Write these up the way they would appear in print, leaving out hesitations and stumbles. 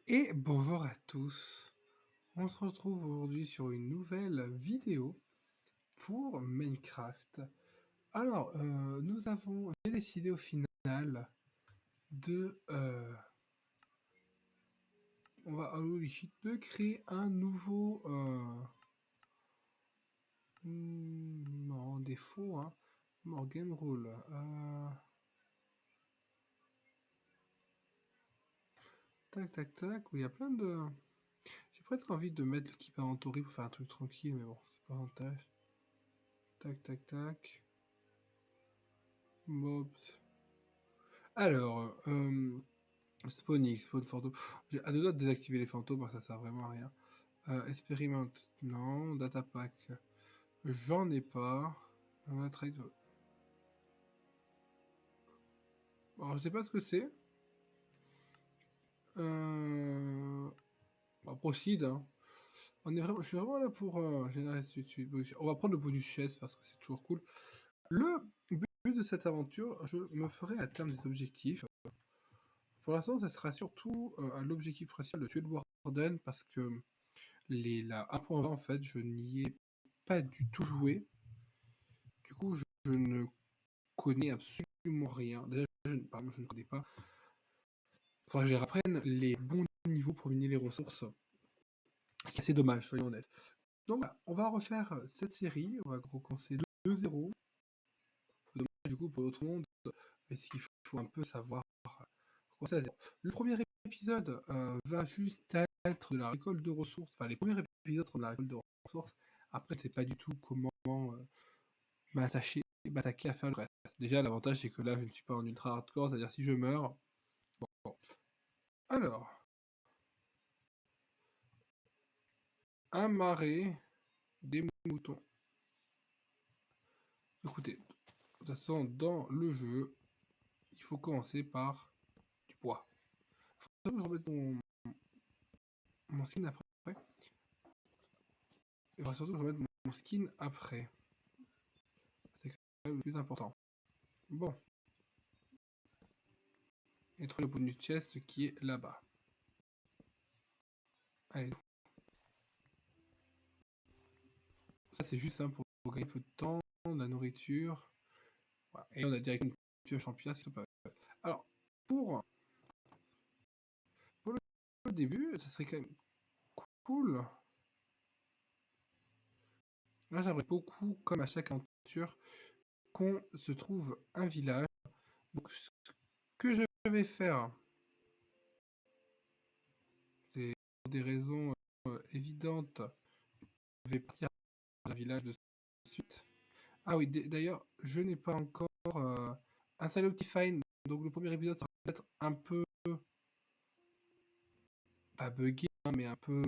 Et bonjour à tous. On se retrouve aujourd'hui sur une nouvelle vidéo pour Minecraft. Alors, j'ai décidé au final de, de créer un nouveau, non, défaut, hein, More Game Rule. Tac, tac, tac, où il y a plein de. J'ai presque envie de mettre le Keep Inventory pour faire un truc tranquille, mais bon, c'est pas avantage. Tac, tac, tac. Mobs. Alors, Spawning, spawn fantôme. J'ai à deux doigts de désactiver les fantômes parce que ça sert vraiment à rien. Experiment, non. Data pack, j'en ai pas. Trade. Alors, je sais pas ce que c'est. Proceed. Hein. Je suis vraiment là pour générer On va prendre le bonus chaise parce que c'est toujours cool. Le but de cette aventure, je me ferai à terme des objectifs. Pour l'instant, ça sera surtout l'objectif principal de tuer le Warden parce que la 1.20 en fait, je n'y ai pas du tout joué. Du coup, je ne connais absolument rien. Déjà, je ne connais pas. Faudra que je reprenne les bons niveaux pour miner les ressources. Ce qui est assez dommage, soyons honnêtes. Donc, voilà, on va refaire cette série. On va recommencer de 0. Dommage, du coup, pour l'autre monde. Mais ce qu'il faut un peu savoir. Le premier épisode va juste être de la récolte de ressources. Enfin, les premiers épisodes sont de la récolte de ressources. Après, c'est pas du tout comment m'attaquer à faire le reste. Déjà, l'avantage, c'est que là, je ne suis pas en ultra hardcore, c'est-à-dire si je meurs. Bon. Alors, un marais, des moutons. Écoutez, de toute façon, dans le jeu, il faut commencer par du bois. Faut que je remette mon skin après. Il faudra surtout que je remette mon skin après. C'est quand même le plus important. Bon. Et trouver le bonus chest qui est là-bas. Allez. Ça, c'est juste hein, pour gagner un peu de temps, de la nourriture. Voilà. Et on a directement une pioche en pierre, s'il te plaît. Alors, pour le début, ça serait quand même cool. Là, j'aimerais beaucoup, comme à chaque aventure, qu'on se trouve un village. Donc, ce que je vais faire, c'est pour des raisons évidentes, je vais partir d'un village de suite. Ah oui, d'ailleurs, je n'ai pas encore installé Optifine. Donc, le premier épisode, ça va être un peu, pas buggé, hein, mais un peu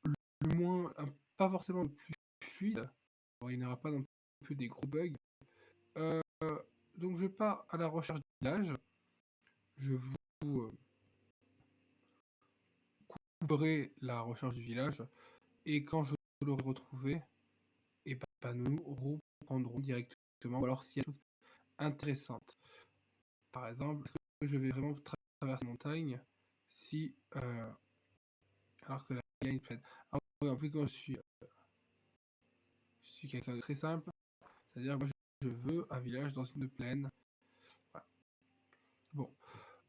le moins, pas forcément le plus fluide. Bon, il n'y aura pas non plus des gros bugs. Euh, donc je pars à la recherche du village. Je vous couperai la recherche du village. Et quand je l'aurai retrouvé, et ben, nous reprendrons directement. Ou alors s'il y a des choses intéressantes. Par exemple, est-ce que je vais vraiment traverser la montagne si alors que là il y a une plaine. Ah, oui, en plus moi je suis quelqu'un de très simple. C'est-à-dire moi je veux un village dans une plaine. Voilà. Bon.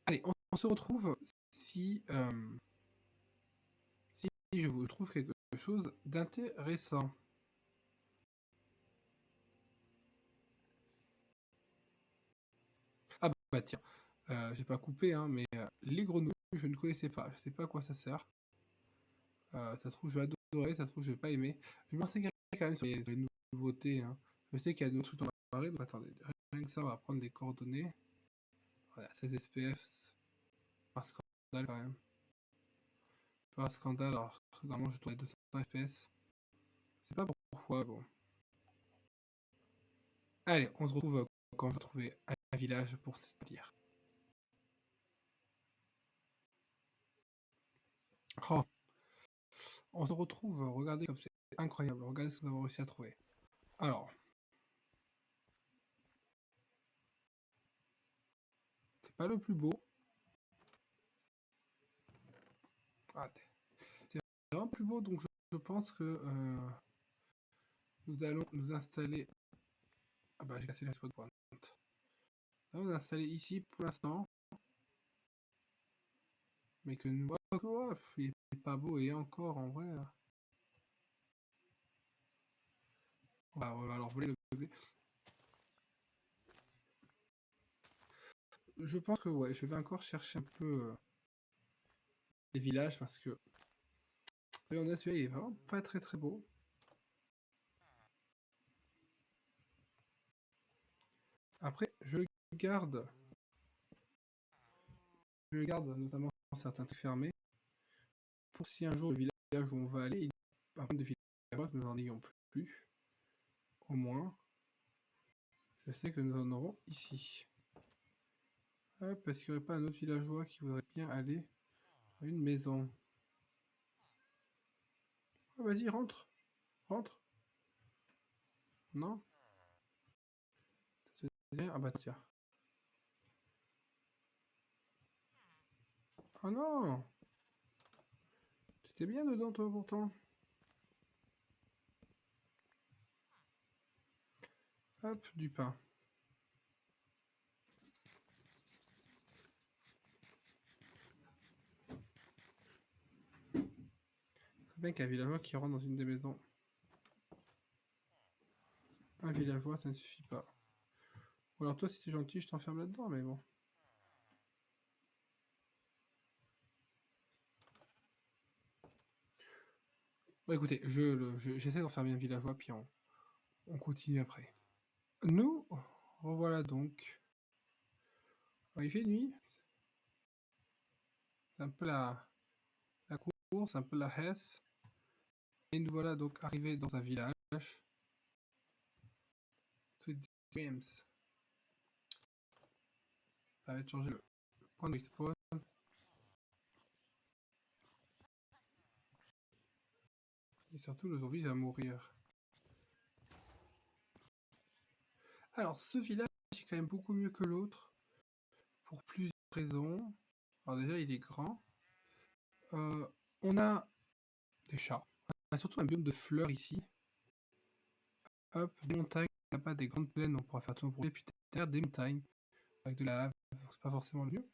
Allez, on se retrouve si je vous trouve quelque chose d'intéressant. Ah bah tiens, j'ai pas coupé, hein, mais les grenouilles, je ne connaissais pas. Je sais pas à quoi ça sert. Ça se trouve, je vais adorer, ça se trouve, je vais pas aimer. Je me renseigne quand même sur les nouveautés. Hein. Je sais qu'il y a d'autres trucs dans la marée, donc attendez, rien que ça, on va prendre des coordonnées. Voilà, 16 SPF, pas un scandale quand même. Pas un scandale, alors normalement je tourne à 200 FPS. C'est pas pourquoi, bon. Allez, on se retrouve quand je vais trouver un village pour s'établir. Oh, on se retrouve, regardez comme c'est incroyable, regardez ce que nous avons réussi à trouver. Alors, c'est pas le plus beau. Ah, c'est vraiment plus beau, donc je pense que nous allons nous installer. Ah bah j'ai cassé la spot point. On va nous installer ici pour l'instant, mais que nous. Oh, il est pas beau et encore en vrai. On va alors voler le blé. Je pense que ouais, je vais encore chercher un peu les villages parce que celui-là il est vraiment pas très très beau. Après, je garde notamment certains trucs fermés pour si un jour le village où on va aller, il par contre de villageois que nous n'en ayons plus, au moins, je sais que nous en aurons ici. Parce qu'il n'y aurait pas un autre villageois qui voudrait bien aller à une maison. Ah, vas-y, rentre, rentre. Non? Ah bah tiens. Ah non! T'étais bien dedans toi pourtant. Hop, du pain. C'est bien qu'un villageois qui rentre dans une des maisons. Un villageois, ça ne suffit pas. Ou alors toi, si t'es gentil, je t'enferme là-dedans, mais bon. Bon, écoutez, j'essaie d'enfermer un villageois, puis on continue après. Nous, revoilà donc. Il fait nuit. C'est un peu la course, un peu la hesse. Et nous voilà donc arrivés dans un village. Sweet Dreams. Ça va changer le point de respawn. Et surtout, le zombie va mourir. Alors, ce village est quand même beaucoup mieux que l'autre. Pour plusieurs raisons. Alors déjà, il est grand. On a des chats. On a surtout un biome de fleurs ici. Hop, des montagnes, il n'y a pas des grandes plaines, on pourra faire tout pour puis derrière des montagnes avec de la lave, c'est pas forcément le mieux.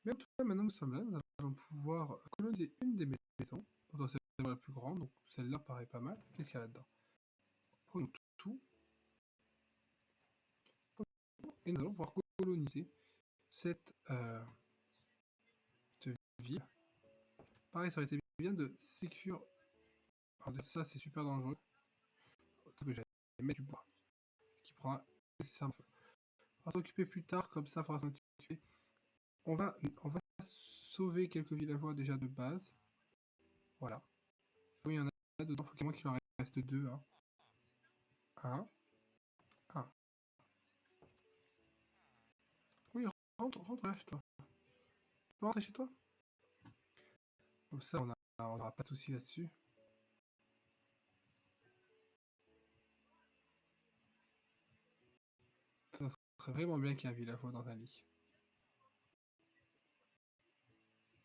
Mais en tout cas, maintenant nous sommes là, nous allons pouvoir coloniser une des maisons, potentiellement la plus grande, donc celle-là paraît pas mal. Qu'est-ce qu'il y a là-dedans? Prenons tout, et nous allons pouvoir coloniser cette ville. Pareil, ça aurait été bien de sécure. Alors ça, c'est super dangereux. Parce que j'allais mettre du bois, ce qui prendra nécessairement feu. On va s'occuper plus tard, comme ça, il faudra s'occuper. On va sauver quelques villageois déjà de base. Voilà. Oui, il y en a dedans, faut qu'il moi qu'il en reste deux. Hein. Un. Un. Oui, rentre là chez toi. Tu peux rentrer chez toi? Comme ça, on n'aura pas de soucis là-dessus. Ça serait vraiment bien qu'il y ait un villageois dans un lit.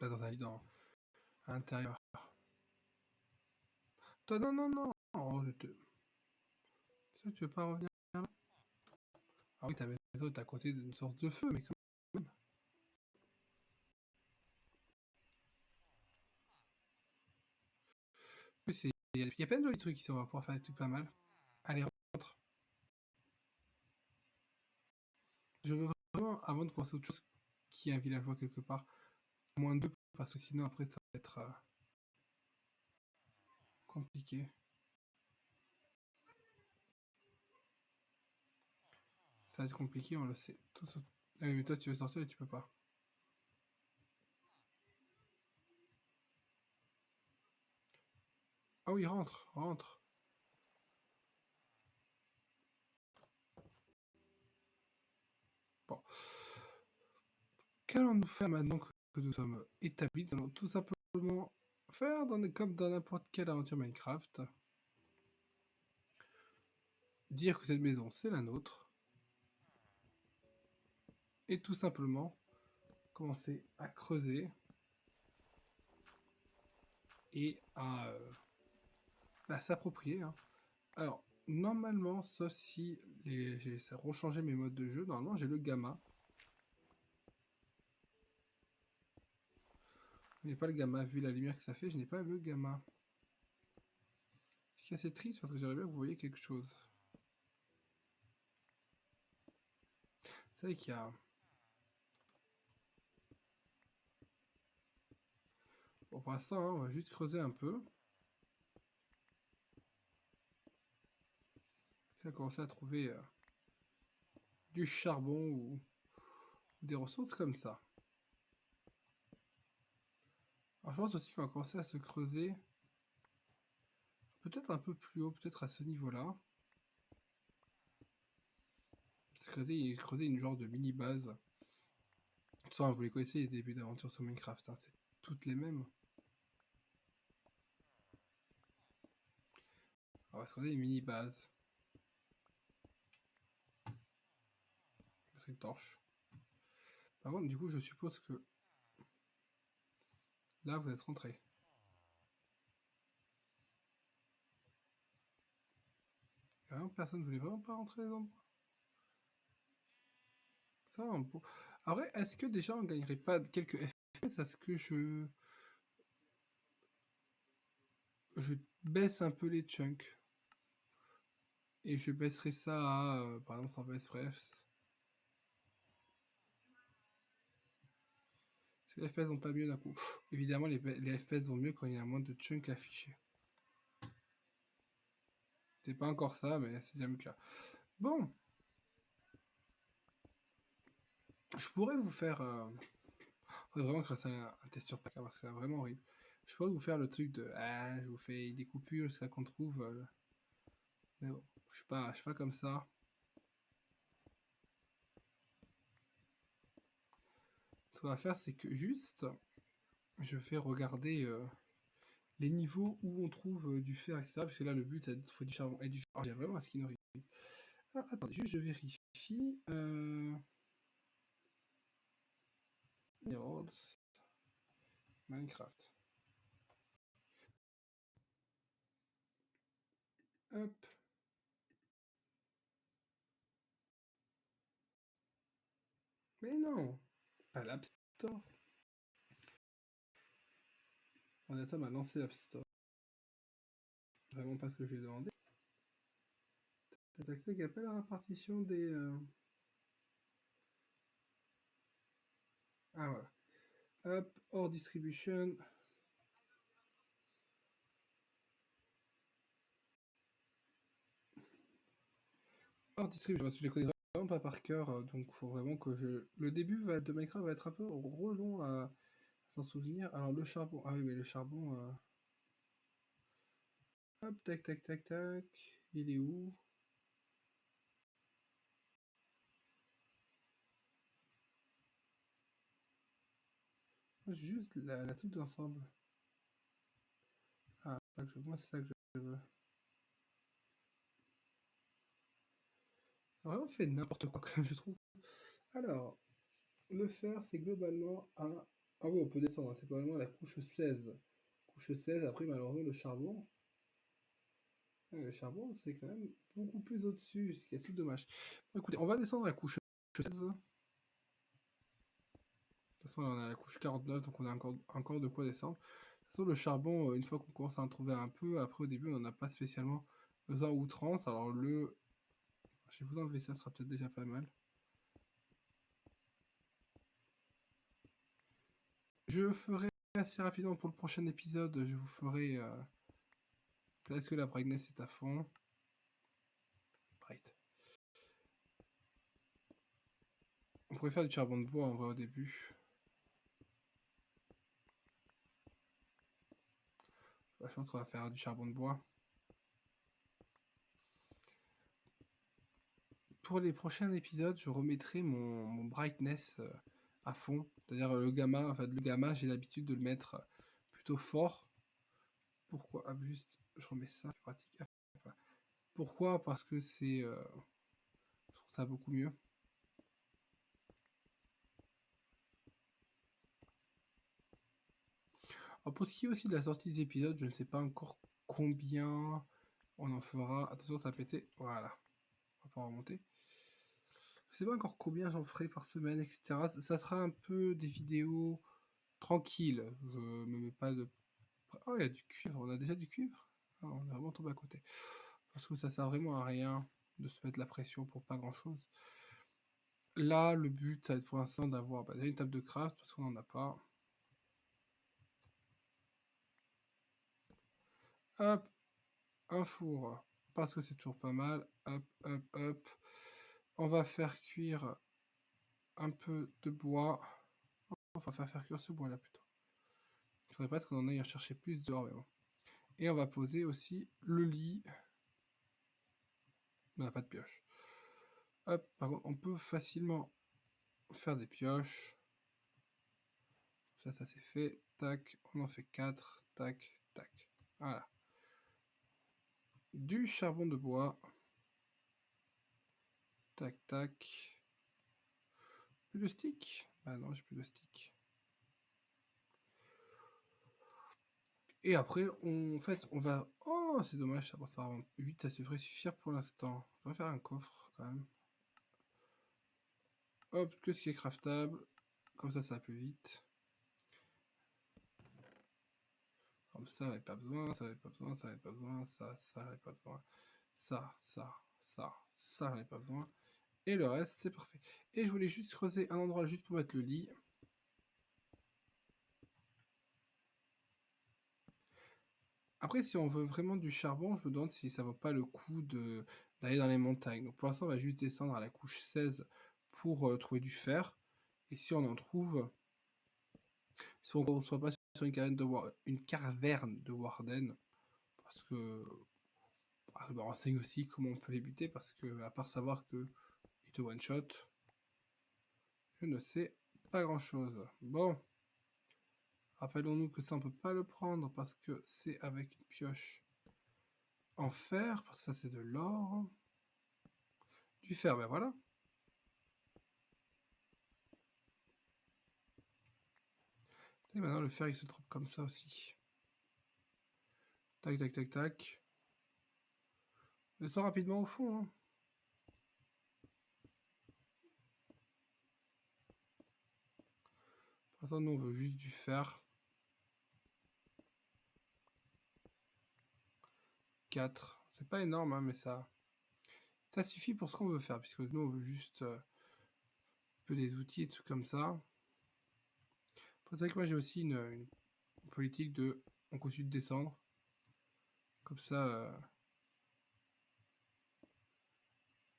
Là, dans un lit à l'intérieur. Toi, non, non, non. Oh, tu veux pas revenir là? Ah oui, ta maison est à côté d'une source de feu, mais quand même. Oui, il y a plein de jolis trucs ici, on va pouvoir faire des trucs pas mal. Allez, rentre. Je veux vraiment, avant de commencer autre chose, qu'il y ait un villageois quelque part. Au moins deux, parce que sinon après ça va être compliqué. Ça va être compliqué, on le sait. Ah oui, mais toi tu veux sortir et tu peux pas. Ah oui, rentre, rentre. Bon. Qu'allons-nous faire maintenant que nous sommes établis? Nous allons tout simplement faire comme dans n'importe quelle aventure Minecraft. Dire que cette maison c'est la nôtre. Et tout simplement commencer à creuser et à s'approprier, hein. Alors, normalement, sauf si j'ai rechangé mes modes de jeu, normalement j'ai le gamma. Je n'ai pas le gamma, vu la lumière que ça fait, je n'ai pas le gamma. Ce qui est assez triste parce que j'aimerais bien que vous voyez quelque chose. C'est vrai qu'il y a... Bon, pour l'instant, hein, on va juste creuser un peu. On va commencer à trouver du charbon ou des ressources comme ça. Alors je pense aussi qu'on va commencer à se creuser peut-être un peu plus haut, peut-être à ce niveau-là. Creuser une genre de mini-base. Ça, vous les connaissez, les débuts d'aventure sur Minecraft, hein, c'est toutes les mêmes. On va se creuser une mini-base. C'est une torche. Par contre, du coup, je suppose que là, vous êtes rentré. Personne ne voulait vraiment pas rentrer les endroits. Ça, un peu. Après, est-ce que déjà on gagnerait pas quelques FPS à ce que je baisse un peu les chunks et je baisserai ça à par exemple 120 FPS. Parce que les FPS vont pas mieux d'un coup. Évidemment, les FPS vont mieux quand il y a moins de chunks affichés. C'est pas encore ça, mais c'est déjà mieux que là. Bon. Je pourrais vous faire... faudrait vraiment que je fasse un test sur Paca parce que c'est vraiment horrible. Je pourrais vous faire le truc de... Ah, je vous fais des coupures jusqu'à qu'on trouve... mais bon, je suis pas comme ça. Ce qu'on va faire, c'est que juste... Je fais regarder les niveaux où on trouve du fer, etc. Parce que là, le but, c'est de trouver du charbon et du fer. Il y a vraiment un skin horrible. Ah, attendez, juste je vérifie. Emeralds. Minecraft. Hop. Mais non, pas l'App Store. Ordinateur m'a lancé l'App Store. Vraiment pas ce que je lui ai demandé. Tac tac, appelle la répartition des... Ah voilà. Hop, hors distribution. Hors distribution, parce que je les connais vraiment pas par cœur, donc faut vraiment que je... Le début de Minecraft va être un peu relong à s'en souvenir. Alors le charbon... Ah oui, mais le charbon... Hop, tac tac tac tac. Il est où? Juste la truc d'ensemble. Ah, moi c'est ça que je veux. Vraiment fait n'importe quoi comme je trouve. Alors, le fer c'est globalement un... Ah oui, on peut descendre, hein, c'est globalement la couche 16. Couche 16, après malheureusement le charbon... le charbon c'est quand même beaucoup plus au-dessus, ce qui est assez dommage. Bon, écoutez, on va descendre à la couche 16. De toute façon, là, on est à la couche 49, donc on a encore de quoi descendre. De toute façon, le charbon, une fois qu'on commence à en trouver un peu, après au début, on n'en a pas spécialement besoin outrance. Alors je vais vous enlever ça, ce sera peut-être déjà pas mal. Je ferai assez rapidement pour le prochain épisode, je vous ferai... Est-ce que la brightness est à fond? Bright. On pourrait faire du charbon de bois en vrai au début. Je pense qu'on va faire du charbon de bois. Pour les prochains épisodes, je remettrai mon brightness à fond. C'est-à-dire le gamma, le gamma, j'ai l'habitude de le mettre plutôt fort. Pourquoi? Ah, juste, je remets ça, c'est pratique. Pourquoi? Parce que c'est... je trouve ça beaucoup mieux. Alors pour ce qui est aussi de la sortie des épisodes, je ne sais pas encore combien on en fera. Attention, ça a pété. Voilà. On va pas remonter. Je sais pas encore combien j'en ferai par semaine, etc. Ça sera un peu des vidéos tranquilles. Je me mets pas de... Oh, il y a du cuivre. On a déjà du cuivre? Ah, on est vraiment tombé à côté. Parce que ça sert vraiment à rien de se mettre la pression pour pas grand-chose. Là, le but, ça va être pour l'instant d'avoir déjà une table de craft, parce qu'on n'en a pas. Hop, un four, parce que c'est toujours pas mal. Hop, hop, hop. On va faire cuire un peu de bois. Enfin, faire cuire ce bois-là plutôt. Il faudrait presque qu'on en aille chercher plus dehors, mais bon. Et on va poser aussi le lit. On n'a pas de pioche. Hop, par contre, on peut facilement faire des pioches. Ça c'est fait. Tac, on en fait 4. Tac, tac. Voilà. Du charbon de bois. Tac, tac. Plus de stick? Ah non, j'ai plus de stick. Et après, en fait, on va... Oh, c'est dommage, ça va 8, ça devrait suffire pour l'instant. On va faire un coffre, quand même. Hop, que ce qui est craftable. Comme ça va plus vite. Alors, ça, j'avais pas besoin, ça, j'avais pas besoin, ça, j'avais pas besoin, ça, j'avais pas besoin. Ça, j'en ai pas besoin. Et le reste, c'est parfait. Et je voulais juste creuser un endroit juste pour mettre le lit. Après, si on veut vraiment du charbon, je me demande si ça vaut pas le coup d'aller dans les montagnes. Donc pour l'instant, on va juste descendre à la couche 16 pour trouver du fer. Et si on en trouve, si on ne soit pas sur une caverne de Warden, parce que je me renseigne aussi comment on peut les buter, parce que à part savoir que ils te one-shot, je ne sais pas grand-chose. Bon, rappelons-nous que ça on peut pas le prendre parce que c'est avec une pioche en fer, parce que ça c'est de l'or. Du fer, ben voilà. Et maintenant le fer il se trouve comme ça aussi. Tac, tac, tac, tac. Descends rapidement au fond. Hein. Pour l'instant, nous on veut juste du fer. 4. C'est pas énorme, hein, mais ça suffit pour ce qu'on veut faire, puisque nous on veut juste un peu des outils et tout comme ça. C'est vrai que moi j'ai aussi une politique de on continue de descendre. Comme ça,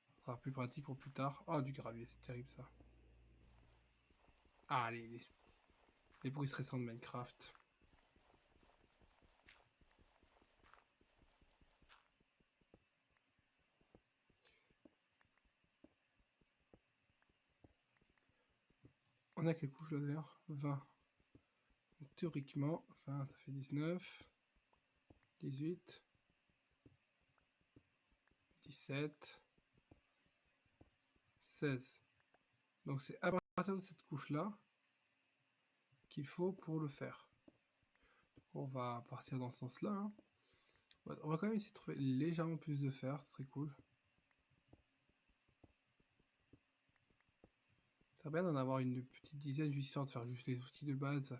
ça sera plus pratique pour plus tard. Oh, du gravier, c'est terrible ça. Ah, les bruits stressants de Minecraft. On a quelle couche d'ailleurs? 20. Donc, théoriquement, 20, ça fait 19, 18, 17, 16. Donc c'est à partir de cette couche-là qu'il faut pour le faire. On va partir dans ce sens-là. Hein. On va quand même essayer de trouver légèrement plus de fer, c'est très cool. Ça serait bien d'en avoir une petite dizaine, juste histoire de faire juste les outils de base.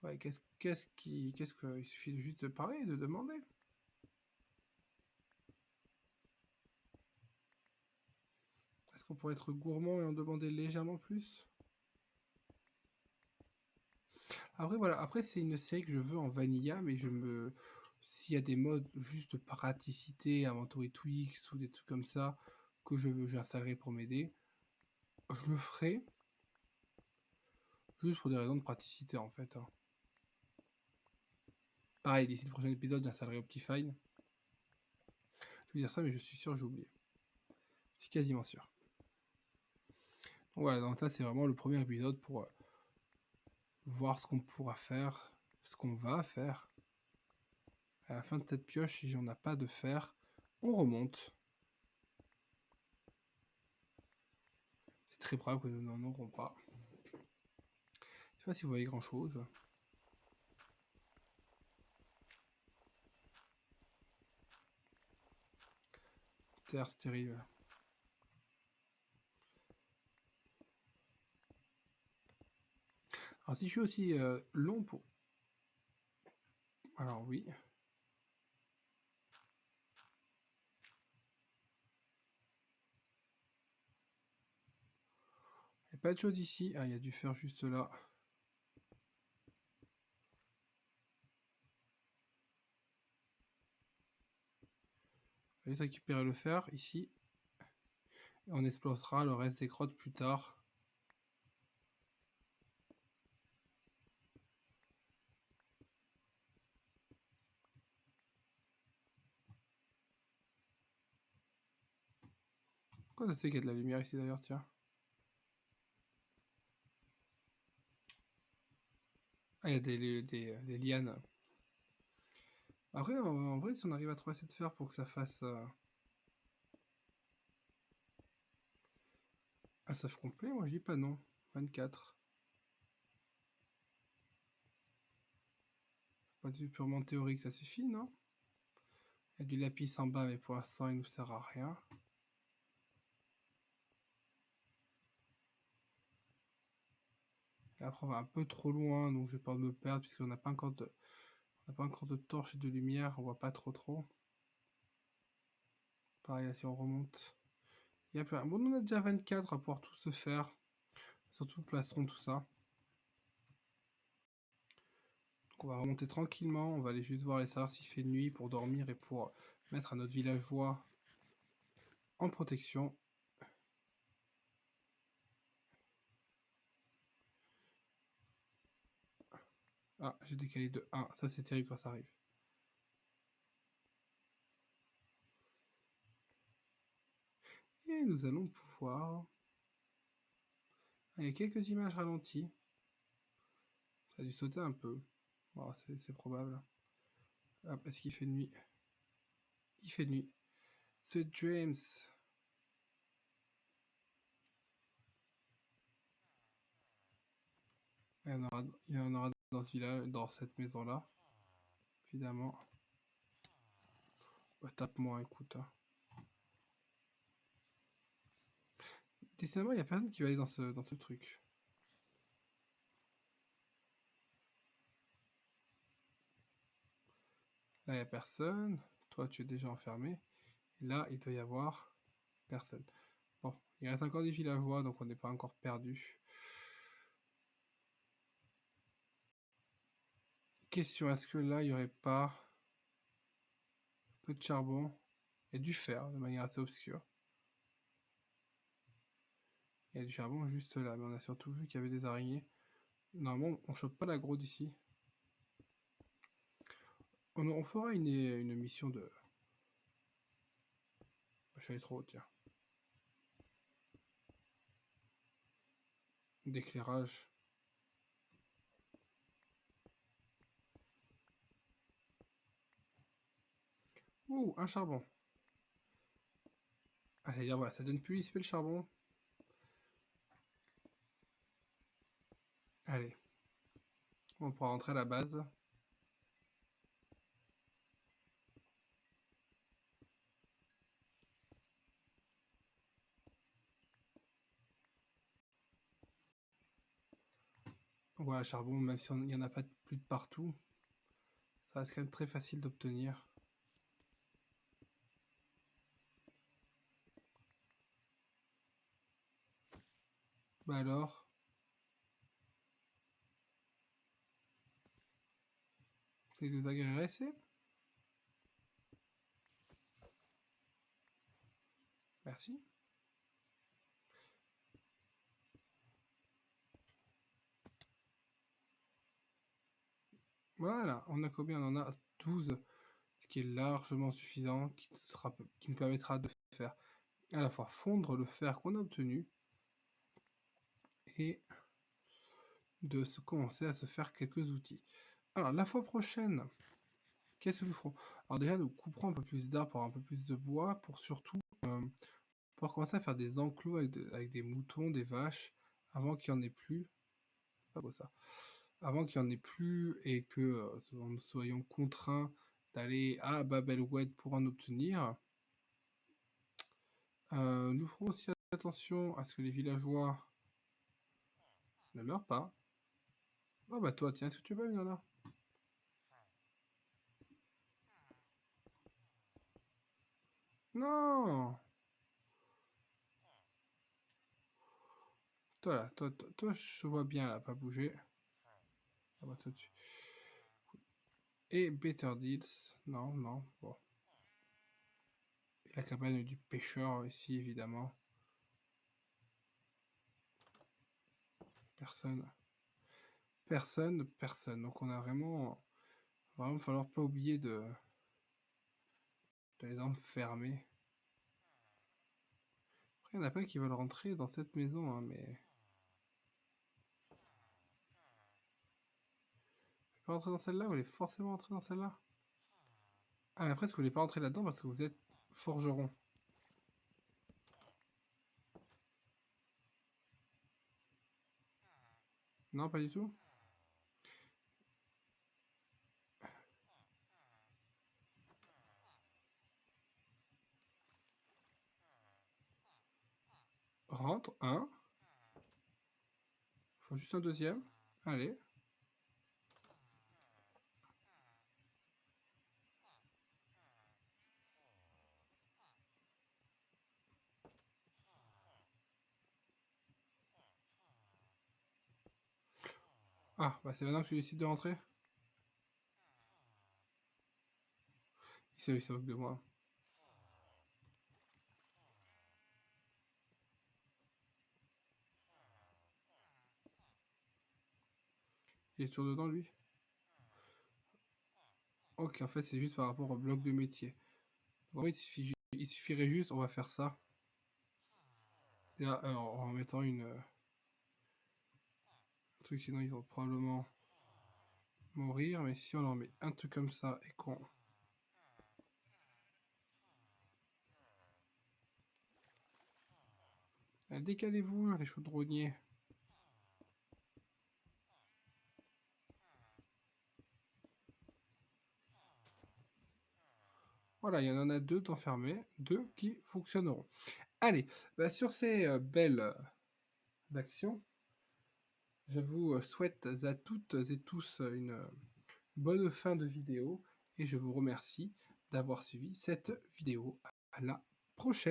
Ouais, qu'il suffit de juste de parler, de demander. Est-ce qu'on pourrait être gourmand et en demander légèrement plus? Après, voilà, après c'est une série que je veux en vanilla, mais s'il y a des modes juste de praticité, inventory tweaks ou des trucs comme ça que j'installerai pour m'aider, je le ferai juste pour des raisons de praticité en fait. Hein. Pareil, d'ici le prochain épisode, j'installerai Optifine. Je vais dire ça, mais je suis sûr que j'ai oublié. C'est quasiment sûr. Donc voilà, donc ça c'est vraiment le premier épisode pour voir ce qu'on pourra faire, ce qu'on va faire. À la fin de cette pioche, si j'en ai pas de fer, on remonte. très probable que nous n'en aurons pas. Je sais pas si vous voyez grand chose. Terre stérile. Alors si je suis aussi long pour... Alors oui. Il n'y a pas de chose ici. Ah, il y a du fer juste là. On va juste récupérer le fer ici. Et on explosera le reste des grottes plus tard. Pourquoi je sais qu'il y a de la lumière ici d'ailleurs, tiens. Ah, il y a des lianes. Après, en vrai, si on arrive à trouver assez de fer pour que ça fasse... un save complet, moi je dis pas non. 24. Pas de vue purement théorique, ça suffit, non? Il y a du lapis en bas, mais pour l'instant, il nous sert à rien. Et après, on va un peu trop loin, donc j'ai peur de me perdre, puisqu'on n'a pas encore de torches et de lumière, on voit pas trop. Pareil, là, si on remonte. Il y a plein. Bon, on en a déjà 24 à pouvoir tout se faire. Surtout le plastron, tout ça. Donc on va remonter tranquillement, on va aller juste voir les savoir s'il fait nuit pour dormir et pour mettre à notre villageois en protection. Ah, j'ai décalé de 1, ça c'est terrible quand ça arrive. Et nous allons pouvoir... Ah, il y a quelques images ralenties. Ça a dû sauter un peu. Bon, c'est probable. Ah, parce qu'il fait nuit. Il fait nuit. C'est James. Il y en aura dans ce village, dans cette maison-là. Évidemment. Bah, tape-moi, écoute. Hein. Décidément, il n'y a personne qui va aller dans ce truc. Là, il n'y a personne. Toi, tu es déjà enfermé. Et là, il doit y avoir personne. Bon, il reste encore des villageois, donc on n'est pas encore perdu. Question, est-ce que là, il n'y aurait pas un peu de charbon et du fer, de manière assez obscure? Il y a du charbon juste là, mais on a surtout vu qu'il y avait des araignées. Normalement, on chope pas l'aggro d'ici. On fera une mission de... Je suis allé trop haut, tiens. D'éclairage. Ouh, un charbon. Ah, c'est-à-dire, voilà, ça donne plus l'ISP le charbon. Allez. On pourra rentrer à la base. Voilà, charbon, même si il n'y en a pas plus de partout, ça reste quand même très facile d'obtenir. Bah alors, c'est de nous agresser. Merci. Voilà, on a combien? On en a 12, ce qui est largement suffisant, qui nous permettra de faire à la fois fondre le fer qu'on a obtenu et de commencer à se faire quelques outils. Alors, la fois prochaine, qu'est-ce que nous ferons? Alors déjà, nous couperons un peu plus d'arbres pour avoir un peu plus de bois, pour surtout pour commencer à faire des enclos avec des moutons, des vaches, avant qu'il n'y en ait plus. C'est pas beau ça. Avant qu'il n'y en ait plus et que nous soyons contraints d'aller à Bab el-Oued pour en obtenir. Nous ferons aussi attention à ce que les villageois ne meurent pas. Oh bah toi, tiens, est-ce que tu veux venir là? Non! Toi là, toi, je vois bien là, pas bouger. Ah bah toi tu... Et Better Deals, non, non, bon. Et la cabane du pêcheur ici, évidemment. Personne. Personne, personne. Donc on a vraiment... Vraiment, falloir pas oublier de les enfermer. Après, il y en a plein qui veulent rentrer dans cette maison, hein, mais... Pas rentrer dans celle-là, vous voulez forcément rentrer dans celle-là? Ah, mais après, est-ce que vous voulez pas rentrer là-dedans parce que vous êtes forgeron? Non, pas du tout? Rentre, un. Faut juste un deuxième. Allez. Ah, bah c'est maintenant que tu décides de rentrer? Il se moque de moi. Il est toujours dedans, lui? Ok, en fait, c'est juste par rapport au bloc de métier. En fait, il suffirait juste, on va faire ça. Et là, alors, en mettant un truc, sinon ils vont probablement mourir. Mais si on leur met un truc comme ça et qu'on... Décalez-vous, les chaudronniers. Voilà, il y en a deux d'enfermés, deux qui fonctionneront. Allez, bah, sur ces belles actions, je vous souhaite à toutes et tous une bonne fin de vidéo et je vous remercie d'avoir suivi cette vidéo. À la prochaine.